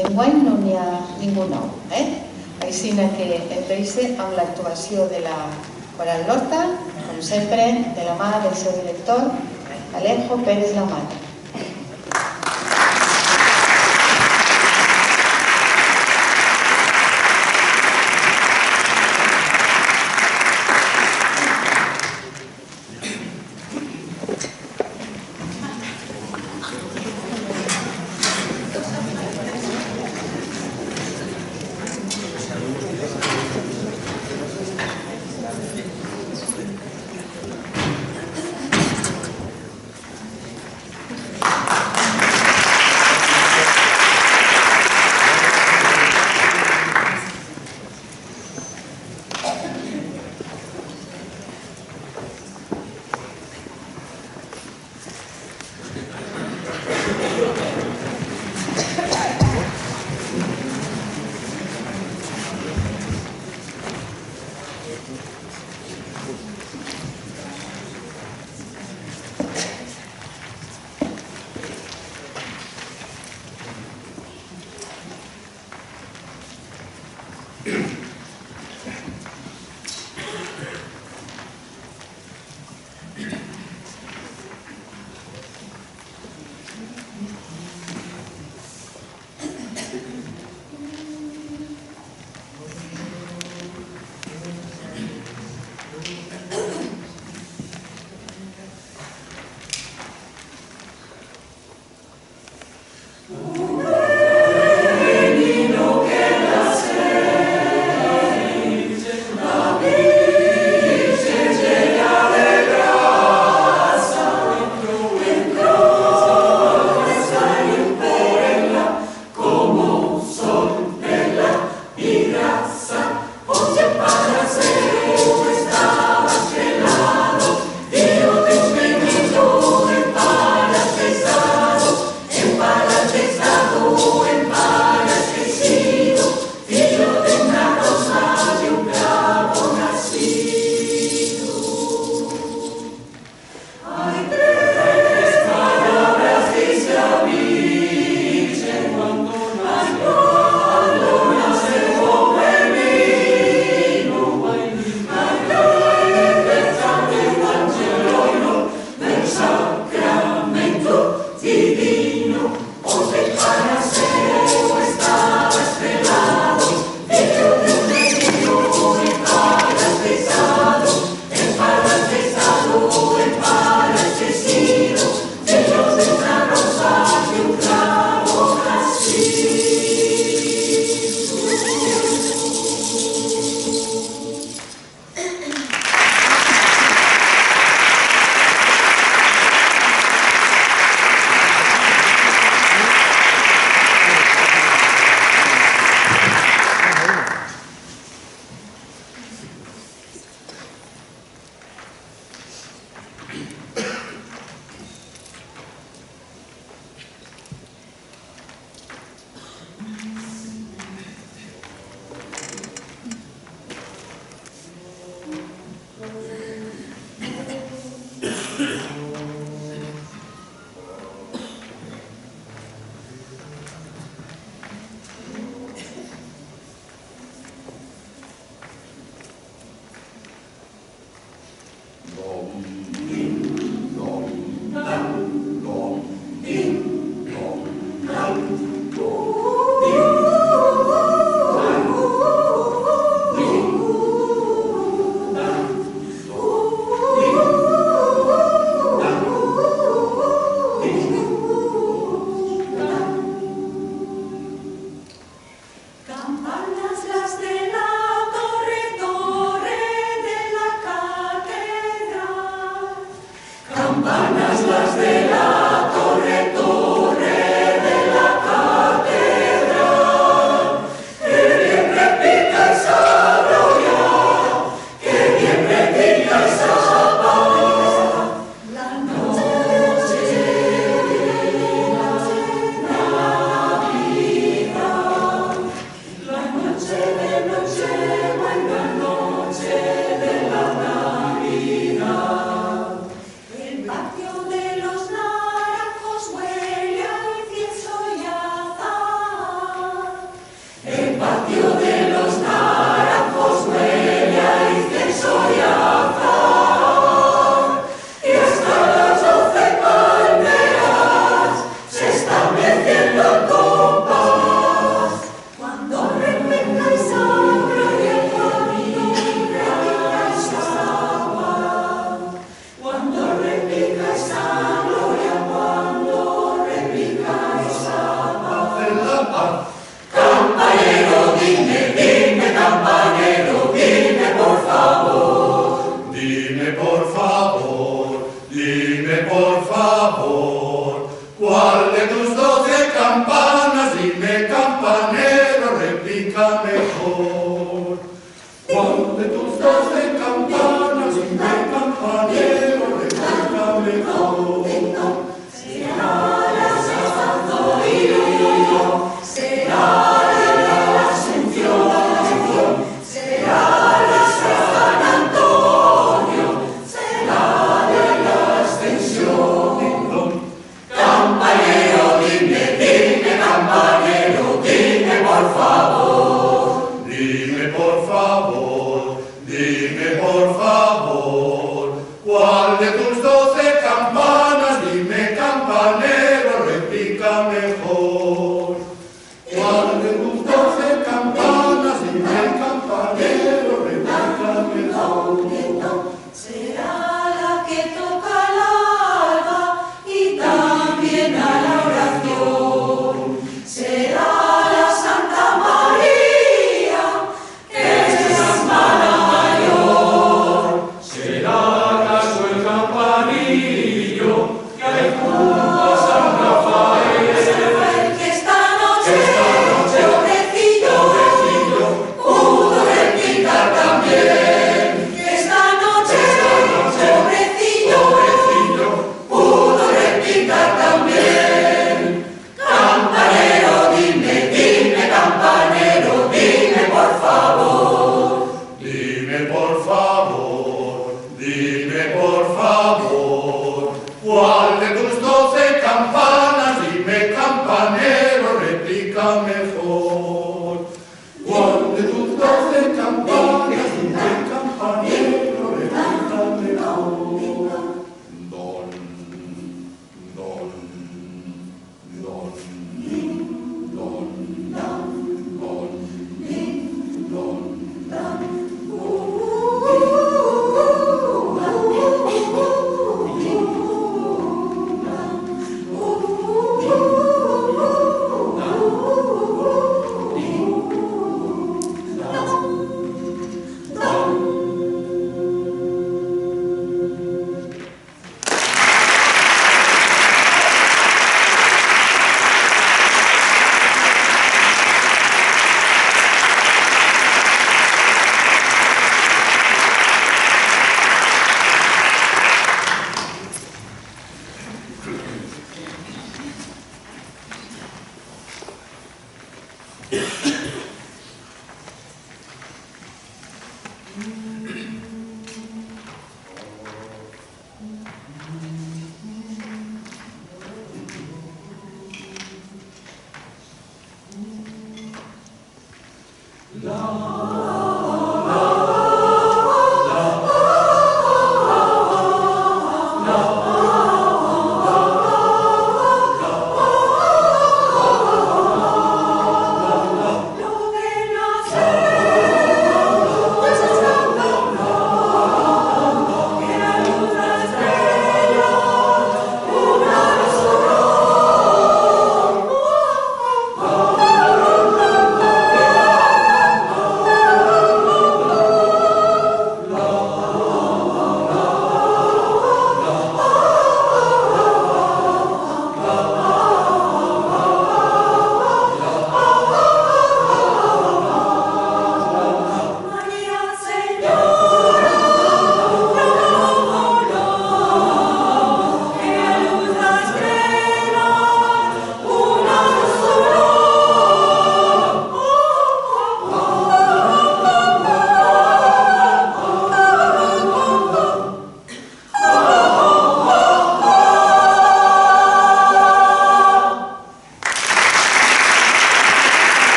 d'enguany no n'hi ha ningú nou. Així que em deixo amb l'actuació de la Coral Lorta, com sempre, de la mà del seu director, Alejo Pérez Lamata.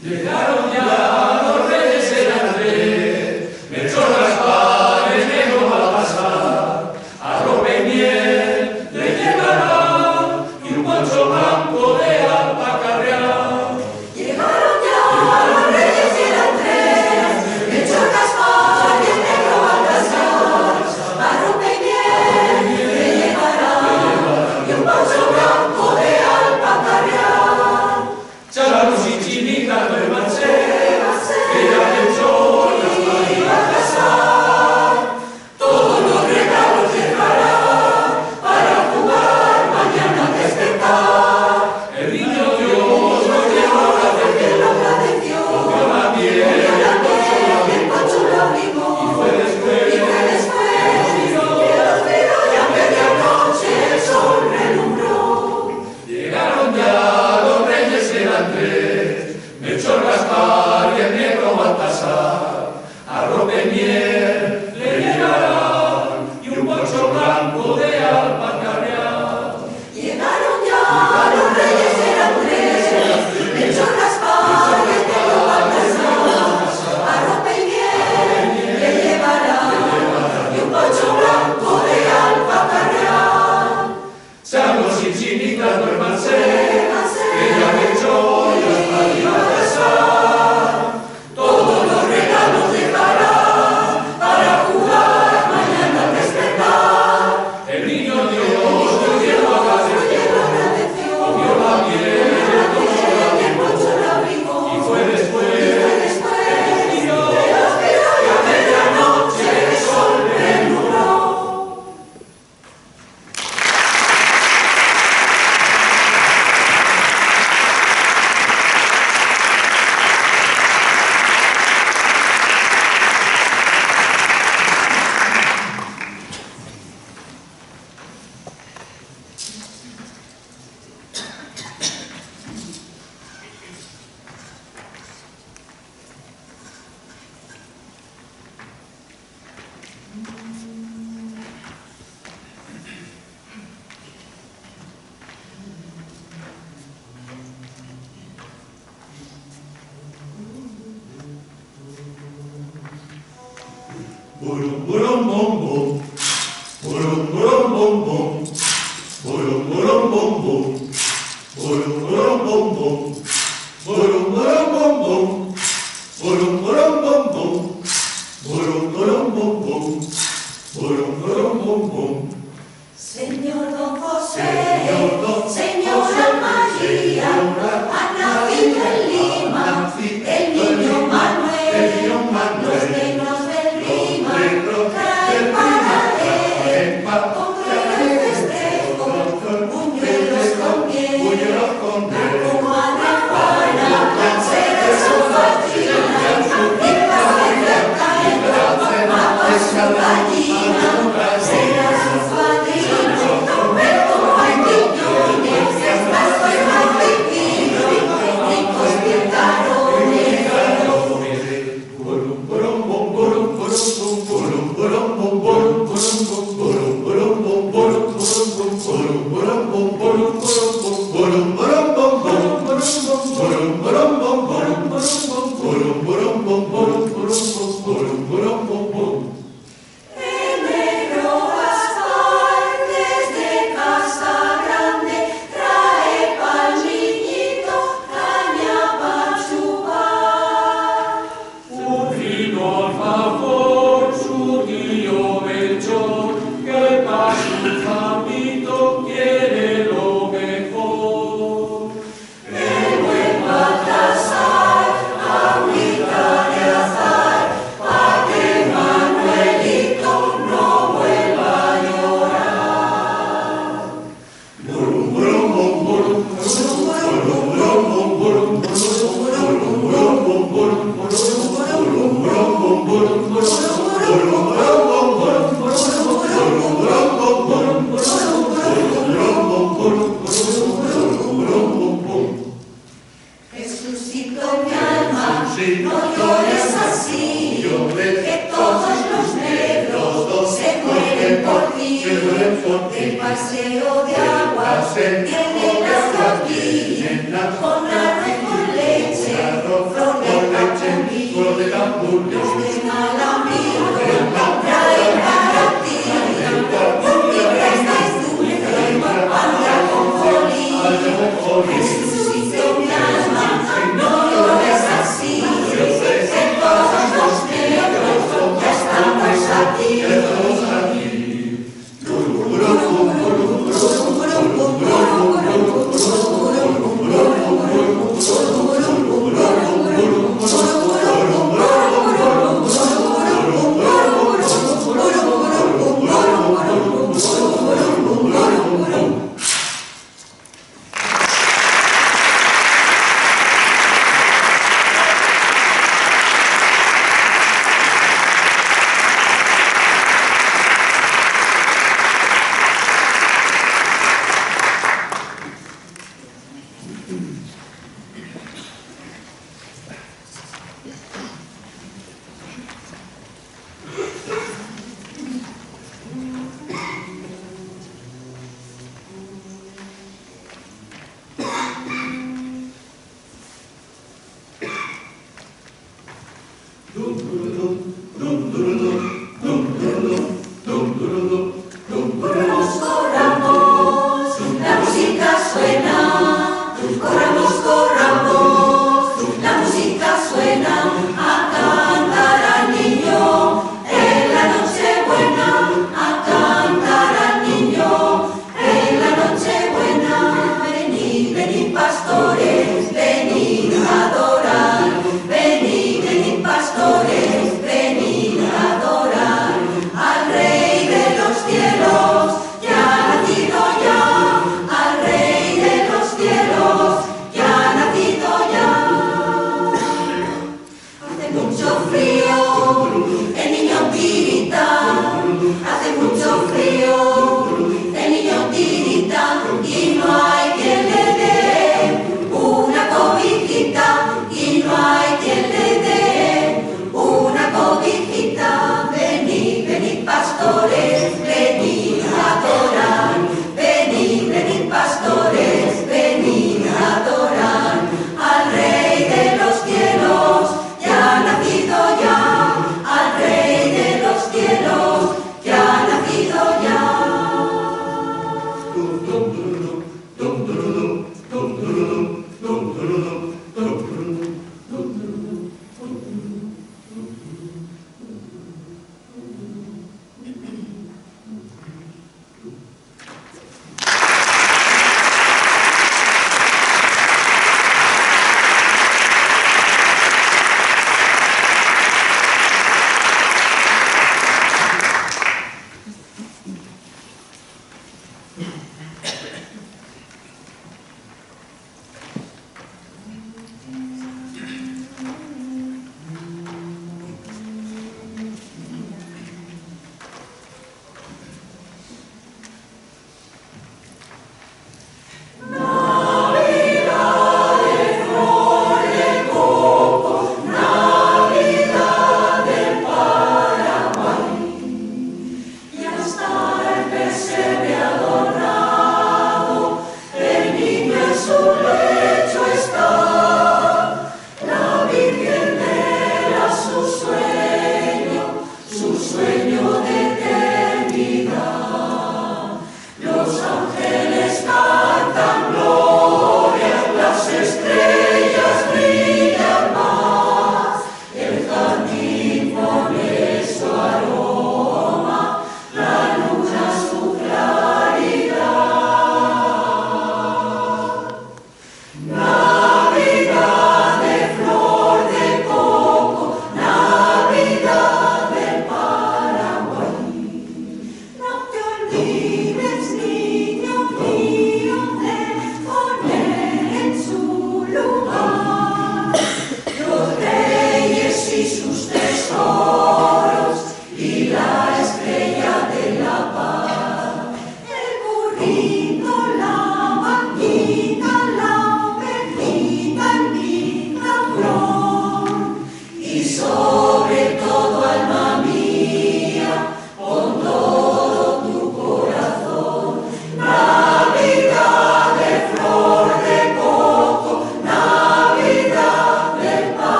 Llegaron ya los reyes eran tres, Melchor, Gaspar, el negro Baltasar, arrope y miel le llevarán y un poncho blanco de alpaca real. Llegaron ya los reyes eran tres, Melchor, Gaspar y el negro Baltasar, arrope y miel le llevarán y un poncho blanco de alpaca real. Chavalos y chinitas duérmanse, que ya Melchor, Gaspar y Baltasar todos los regalos llevará para jugar mañana al despertar. El niño Dios nos llevó a la Porque lo agradeció, cogió la miel, el poncho lo abrigó, y fue después y los miró y a medianoche el sol relumbró. llegaron ya los reyes eran tres, Melchor, Gaspar y el negro Baltasar, arrope y miel le llevarán y un poncho blanco de alpaca real. Llegaron ya los reyes eran tres, Melchor, Gaspar y el negro Baltasar, arrope y miel le llevarán y un poncho blanco de alpaca real. Changos y chinitas duérmanse, que ya Melchor, Gaspar y Baltasar todos los regalos dejará para jugar mañana al despertar. El niño Dios nos llevó a la cogió la miel, El poncho lo abrigó, y fue después y los miró y a medianoche el sol relumbró. Burum burum bum bum, burum burum bum bum, burum burum bum bum, burum burum bum bum, burum burum bum bum, burum burum bum bum, burum burum bum bum, burum burum bum bum. Señor Don José, Señor Don Señora José, María, Señora ha nacido en Lima, el niño Manuel, los negros del Lima, traen para él, con el festejo, buñuelos con miel, la comadre Juana, será su madrina, y la receta en la mamá su gallina, será su padrino, pero hay niñones, más que más divino, ricos pintarones. Burum burum bum burum burum bum, burum burum bum burum burum bum, burum burum bum burum burum bum, burum burum bum burum burum bum, burum burum bum burum burum bum, burum burum bum burum burum bum, burum burum bum burum. El negro Gaspar desde Casa Grande trae pa'l niñito caña pa' chupar. un vino al favor, su tío Melchor, que para su famito quiere lo mejor. El buen Baltasar agüita de azar pa' que Manuelito no vuelva a llorar. Burum burum bum burum, burum burum bum burum, burum burum bum burum, burum burum bum burum, burum burum bum burum, burum burum bum burum, burum burum bum burum, burum burum bum bum. Jesucito mi alma, no llores así, que todos los negros se mueren por ti. El paseo de agua tiene las tortillas con arroz con leche, pastores, venid a adorar. Venid, venid pastores, venid a adorar al Rey de los cielos, ya ha nacido ya, al Rey de los cielos, ya ha nacido ya. Hace mucho frío, el niño tirita, hace mucho frío, el niño tirita, y no hay quien le dé una cobijita, y no hay quien le dé una cobijita. Venid, venid pastores, venid a adorar, venid, venid pastores, venid a adorar al Rey de los cielos, ya ha nacido ya, al Rey de los cielos, ya ha nacido ya.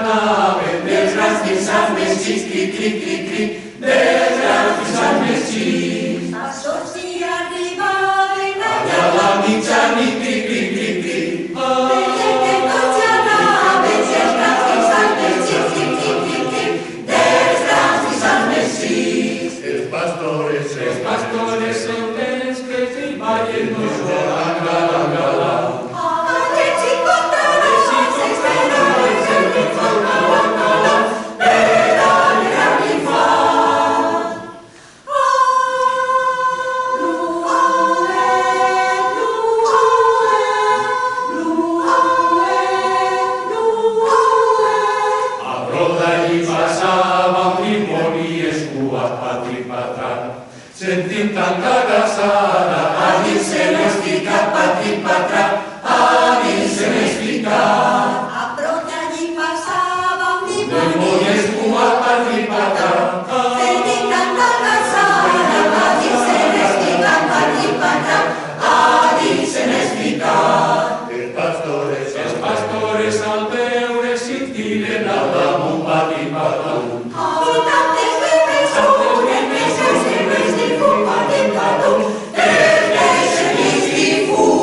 nave, dels grans fins als més xics, cric, cric, cric, cric, dels grans fins als més xics. A sols hi arribaven Allà a la mitjanit, cric, cric, cric, cric, veient que tots hi anaven, i els grans fins als més xics, cric, cric, cric, cric, dels grans fins als més xics. Els pastores són els que s'hi ballen no solen gala, gala. Aquests hi contaran, s'esperaven, sempre tornaven a la per alegrar l'infant. A Roda hi passava un dimoni escuat, patri, patrat, sentint tanta gasada, a dins se n'és ficat, patri, patrat, a dins se n'és ficat. A prop d'allí passava un Dimoni dimoni, escuat, patri, patrat, sentint tanta gasada, a dins se n'és ficat, patri, patrat, a dins se n'és ficat. els pastores al veure s'hi tiren al damunt, patri, patrat. I tantes bebes suren, més els bebes difunt, patri, patrat, els bebes difunt.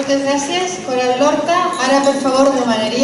Moltes gràcies, Coral Lorta. Ara, per favor, demanaria